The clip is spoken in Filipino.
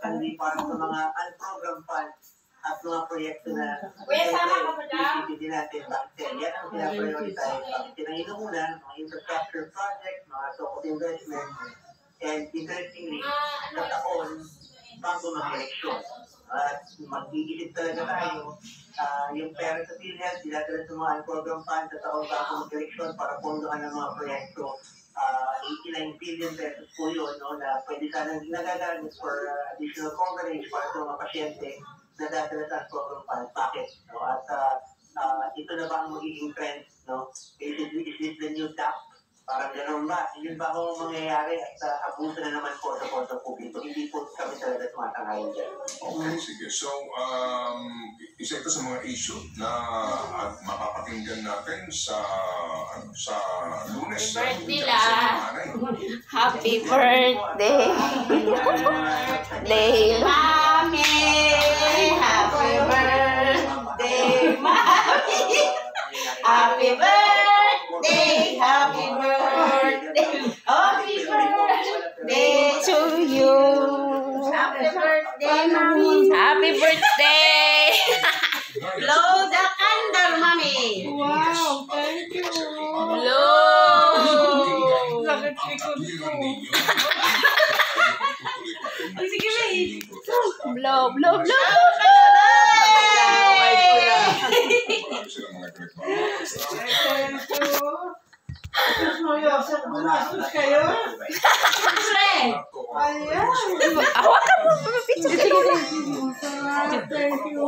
kanilipan sa mga unprogrammed funds at mga proyekto na din natin. Bakit yan ang pinaprioritize? Bakit kinainuunan, mga infrastructure project, mga stock of investment, and interestingly, sa taon, bago mag-eleksyon. At mag-iisip talaga tayo, yung pera sa PhilHealth, dinadala sa mga unprogrammed funds sa taon bago mag-eleksyon para pondohan ng mga proyekto. 89 billion pesos po yun, no, na pwede sanang nagagamit for additional coverage para sa mga pasyente na dadala sa program fund. Bakit? No? At ito na ba ang magiging trend? No? Is this the new tap? Parang gano'n ba? Yun ba ang mangyayari at abuso na naman po sa pondo publiko? Hindi po kami talaga tumatangayin dyan. Okay, sige. So, isa ito sa mga issue na mapapakinggan natin sa Lunes. Birthday nila. Happy birthday. Day, Mami. Happy birthday, Mami. Happy birthday. Happy birthday. Happy birthday to you. Happy birthday, Mami. Happy birthday. Blow the candle, Mami. Wow, thank you. Blow. Sakit likod ko. Sige, May. Blow, blow, blow. Gumastos kayo? Ayan. Hawakan mo. Thank you.